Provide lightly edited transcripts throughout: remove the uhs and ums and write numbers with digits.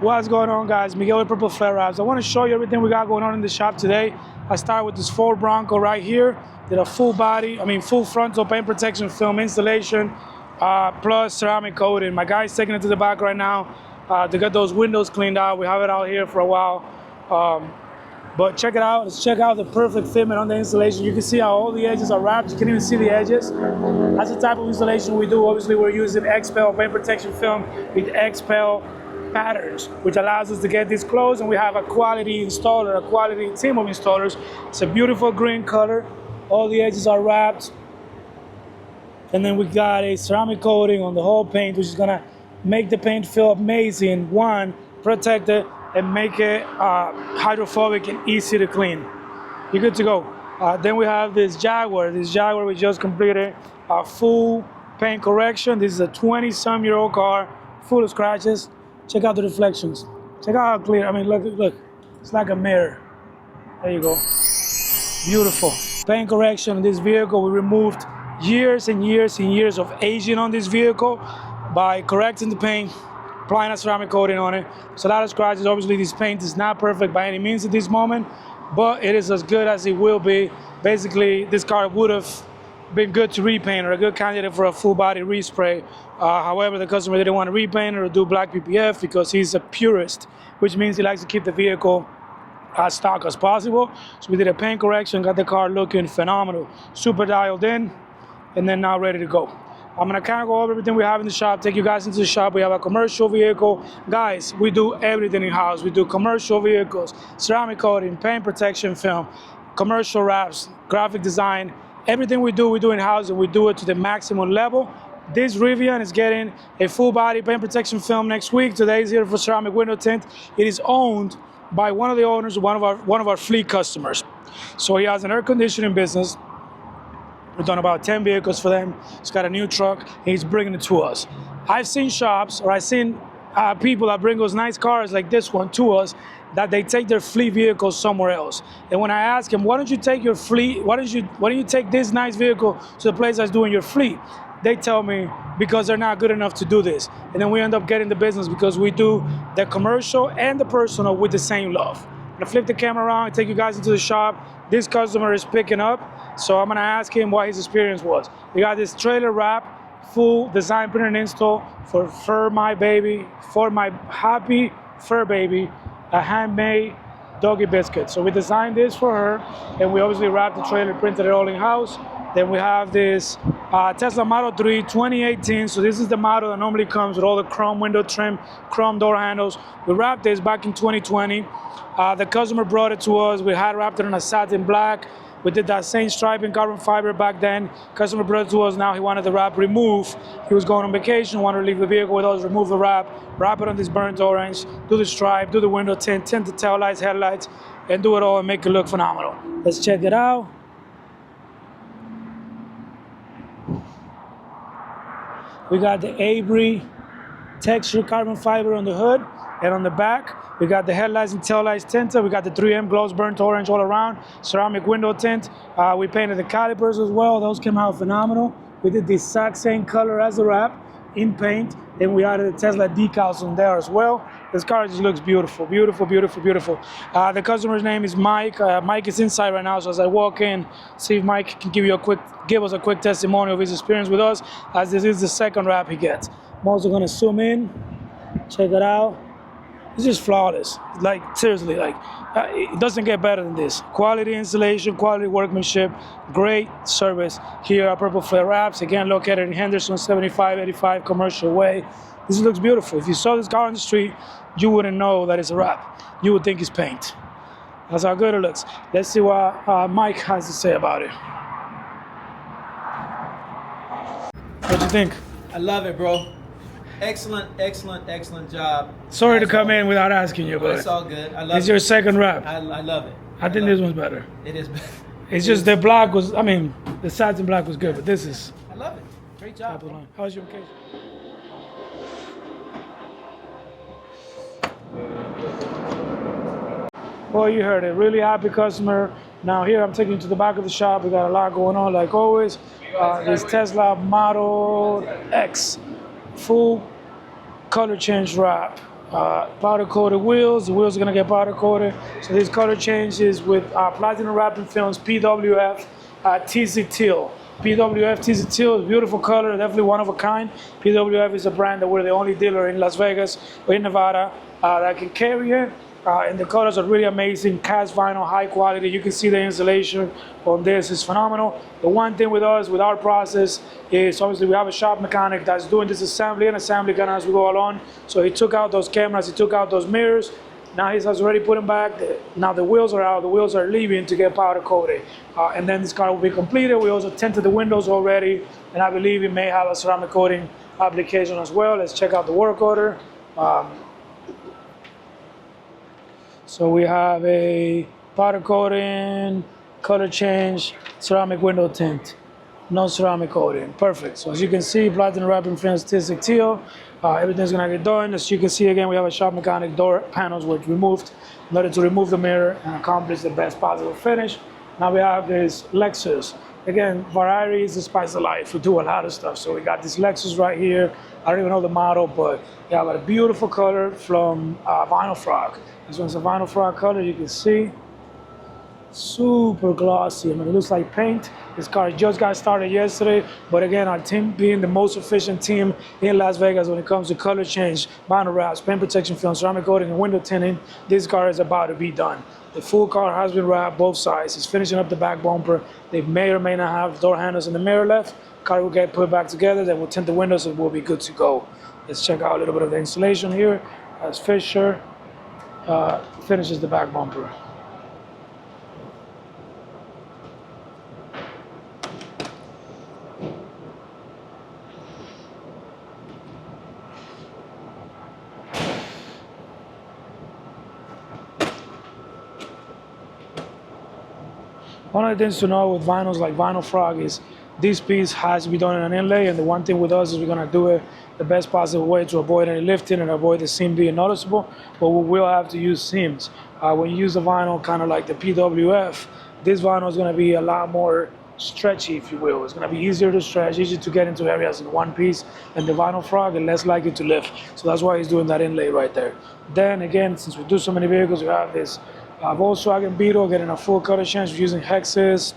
What's going on, guys? Miguel with Purple Flare Wraps. I want to show you everything we got going on in the shop today. I started with this Ford Bronco right here. Did a full frontal paint protection film installation, plus ceramic coating. My guy's taking it to the back right now to get those windows cleaned out. We have it out here for a while. But check it out. Let's check out the perfect fitment on the installation. You can see how all the edges are wrapped. You can even see the edges. That's the type of installation we do. Obviously, we're using XPEL paint protection film with XPEL patterns, which allows us to get this close, and we have a quality installer, a quality team of installers. It's a beautiful green color. All the edges are wrapped. And then we got a ceramic coating on the whole paint, which is gonna make the paint feel amazing. One, protect it, and make it hydrophobic and easy to clean. You're good to go. Then we have this Jaguar. This Jaguar we just completed a full paint correction. This is a 20-some-year-old car, full of scratches. Check out the reflections. Check out how clear. I mean, look. It's like a mirror. There you go. Beautiful. Paint correction on this vehicle. We removed years and years and years of aging on this vehicle by correcting the paint, applying a ceramic coating on it. It's a lot of scratches. Obviously, this paint is not perfect by any means at this moment, but it is as good as it will be. Basically, this car would have been good to repaint or a good candidate for a full body respray. However, the customer didn't want to repaint it or do black PPF because he's a purist, which means he likes to keep the vehicle as stock as possible. So we did a paint correction, got the car looking phenomenal, super dialed in, and then now ready to go. I'm gonna kind of go over everything we have in the shop, take you guys into the shop. We have a commercial vehicle. Guys, we do everything in-house. We do commercial vehicles, ceramic coating, paint protection film, commercial wraps, graphic design. Everything we do in-house, and we do it to the maximum level. This Rivian is getting a full body paint protection film next week. Today's here for ceramic window tint. It is owned by one of the owners of one of our fleet customers. So he has an air conditioning business. We've done about 10 vehicles for them. He's got a new truck, and he's bringing it to us. I've seen shops, or I've seen people that bring those nice cars like this one to us, that they take their fleet vehicles somewhere else. And when I ask them, why don't you take your fleet, why don't you take this nice vehicle to the place that's doing your fleet? They tell me because they're not good enough to do this. And then we end up getting the business because we do the commercial and the personal with the same love. I'm gonna flip the camera around and take you guys into the shop. This customer is picking up, so I'm gonna ask him what his experience was. We got this trailer wrap, full design, print, and install for my baby, for my happy fur baby, a handmade doggy biscuit. So we designed this for her, and we obviously wrapped the trailer, printed it all in-house. Then we have this Tesla Model 3 2018. So this is the model that normally comes with all the chrome window trim, chrome door handles. We wrapped this back in 2020. The customer brought it to us. We had wrapped it in a satin black. We did that same stripe in carbon fiber back then. Customer brought it to us. Now he wanted the wrap removed. He was going on vacation, wanted to leave the vehicle with us, remove the wrap it on this burnt orange, do the stripe, do the window tint, tint the tail lights, headlights, and do it all and make it look phenomenal. Let's check it out. We got the Avery texture carbon fiber on the hood, and on the back, we got the headlights and taillights tinted. We got the 3M glows burnt orange all around, ceramic window tint. We painted the calipers as well. Those came out phenomenal. We did the exact same color as the wrap in paint, and we added the Tesla decals on there as well. This car just looks beautiful, beautiful, beautiful, beautiful. The customer's name is Mike. Mike is inside right now, so as I walk in, see if Mike can give us a quick testimony of his experience with us, as this is the second wrap he gets. I'm also gonna zoom in, check it out. It's just flawless. Like, seriously, like, it doesn't get better than this. Quality installation, quality workmanship, great service here at Purple Flare Wraps. Again, located in Henderson, 7585 Commercial Way. This looks beautiful. If you saw this car on the street, you wouldn't know that it's a wrap. You would think it's paint. That's how good it looks. Let's see what Mike has to say about it. What do you think? I love it, bro. Excellent, excellent, excellent job. Sorry to come in without asking you, but it's all good. I love it. It's your second wrap. I love it. I think this one's better. It is. It's just the black was, I mean, the satin black was good, but this is. I love it. Great job. How was your vacation? Well, you heard it. Really happy customer. Now here I'm taking you to the back of the shop. We got a lot going on like always. This Tesla Model X full color change wrap. Powder coated wheels. The wheels are gonna get powder coated. So this color change is with platinum wrapping films, PWF TZ Teal. PWF TZ Teal is a beautiful color, definitely one of a kind. PWF is a brand that we're the only dealer in Las Vegas or in Nevada that can carry it. And the colors are really amazing, cast vinyl, high quality. You can see the insulation on this is phenomenal. The one thing with us, with our process, is obviously we have a shop mechanic that's doing this assembly and assembly kind of as we go along. So he took out those cameras, he took out those mirrors. Now he's already put them back. Now the wheels are out, the wheels are leaving to get powder coated. And then this car will be completed. We also tinted the windows already, and I believe it may have a ceramic coating application as well. Let's check out the work order. So we have a powder coating, color change, ceramic window tint. No ceramic coating, perfect. So as you can see, platinum wrapping films, artistic teal. Everything's gonna get done. As you can see again, we have a shop mechanic door panels which removed in order to remove the mirror and accomplish the best possible finish. Now we have this Lexus. Again, variety is the spice of life. We do a lot of stuff. So we got this Lexus right here. I don't even know the model, but we have a beautiful color from Vinyl Frog. This one's a Vinyl Frog color, you can see. Super glossy. I mean, it looks like paint. This car just got started yesterday, but again, our team being the most efficient team in Las Vegas when it comes to color change, vinyl wraps, paint protection film, ceramic coating, and window tinting, this car is about to be done. The full car has been wrapped both sides. It's finishing up the back bumper. They may or may not have door handles in the mirror left. Car will get put back together, then we'll tint the windows and we'll be good to go. Let's check out a little bit of the installation here as Fisher finishes the back bumper. One of the things to know with vinyls like Vinyl Frog is this piece has to be done in an inlay, and the one thing with us is we're going to do it the best possible way to avoid any lifting and avoid the seam being noticeable, but we will have to use seams. When you use a vinyl kind of like the PWF, this vinyl is going to be a lot more stretchy, if you will. It's going to be easier to stretch, easier to get into areas in one piece, and the Vinyl Frog is less likely to lift. So that's why he's doing that inlay right there. Then again, since we do so many vehicles, we have this Volkswagen Beetle getting a full color change. We're using Hexes.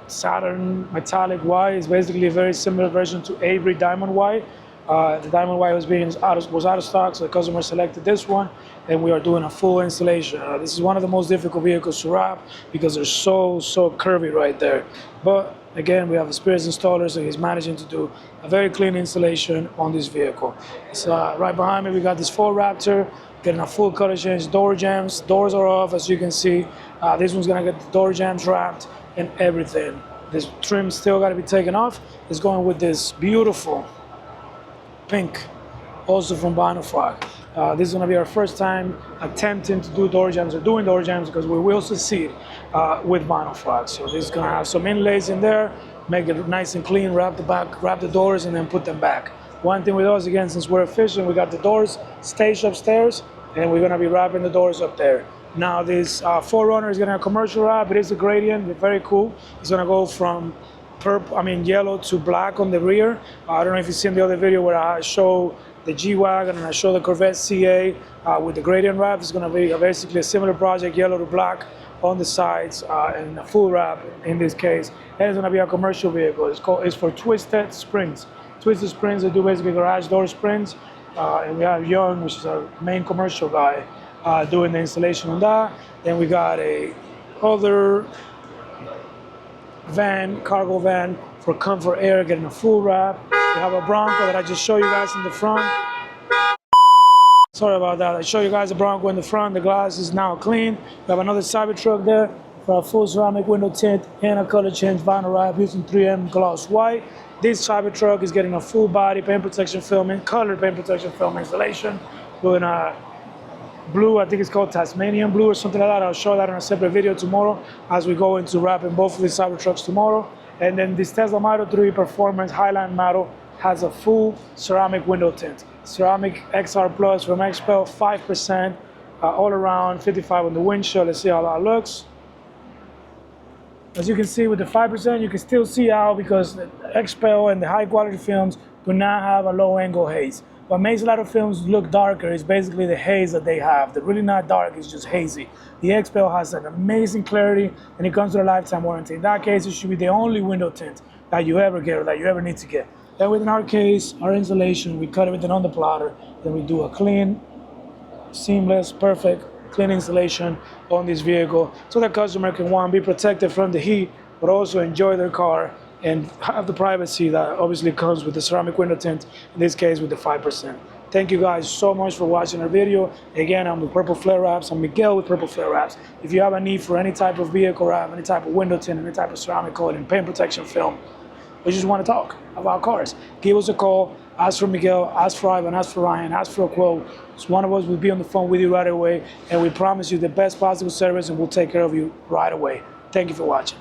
Saturn Metallic White is basically a very similar version to Avery Diamond White. The Diamond White was out of stock, so the customer selected this one, and we are doing a full installation. This is one of the most difficult vehicles to wrap because they're so curvy right there. But again, we have experienced installer, so he's managing to do a very clean installation on this vehicle. So right behind me, we got this Ford Raptor getting a full color change, door jambs. Doors are off, as you can see. This one's gonna get the door jambs wrapped and everything. This trim still got to be taken off. It's going with this beautiful pink, also from Vinyl Frog. This is going to be our first time attempting to do door jambs or doing door jambs, because we will succeed with Vinyl Frog. So this is going to have some inlays in there, make it nice and clean, wrap the back, wrap the doors, and then put them back. One thing with us, again, since we're efficient, we got the doors staged upstairs, and we're going to be wrapping the doors up there. Now this 4Runner is getting a commercial wrap. It is a gradient, it's very cool. It's gonna go from yellow to black on the rear. I don't know if you've seen the other video where I show the G-Wagon and I show the Corvette CA with the gradient wrap. It's gonna be basically a similar project, yellow to black on the sides and a full wrap in this case. And it's gonna be a commercial vehicle. It's for Twisted Springs. Twisted Springs, they do basically garage door springs. And we have Young, which is our main commercial guy, doing the installation on that. Then we got a other van, cargo van for Comfort Air, getting a full wrap. We have a Bronco that I just showed you guys in the front. Sorry about that. I show you guys the Bronco in the front. The glass is now clean. We have another Cybertruck there for a full ceramic window tint and a color change vinyl wrap using 3M gloss white. This Cybertruck is getting a full body paint protection film and color paint protection film installation. Doing a blue, I think it's called Tasmanian blue or something like that. I'll show that in a separate video tomorrow as we go into wrapping both of these Cybertrucks tomorrow. And then this Tesla Model 3 Performance Highline model has a full ceramic window tint. Ceramic XR Plus from XPEL, 5% all around, 55 on the windshield. Let's see how that looks. As you can see with the 5%, you can still see out because the XPEL and the high quality films do not have a low angle haze. What makes a lot of films look darker is basically the haze that they have. They're really not dark, it's just hazy. The XPEL has an amazing clarity and it comes with a lifetime warranty. In that case, it should be the only window tint that you ever get or that you ever need to get. Then within our case, our insulation, we cut everything on the plotter, then we do a clean, seamless, perfect, clean installation on this vehicle so the customer can, one, be protected from the heat, but also enjoy their car and have the privacy that obviously comes with the ceramic window tint, in this case with the 5%. Thank you guys so much for watching our video. Again, I'm with Purple Flare Wraps. I'm Miguel with Purple Flare Wraps. If you have a need for any type of vehicle wrap, any type of window tint, any type of ceramic coating, paint protection film, or just want to talk about cars, give us a call. Ask for Miguel, ask for Ivan, ask for Ryan, ask for a quote. So one of us will be on the phone with you right away, and we promise you the best possible service, and we'll take care of you right away. Thank you for watching.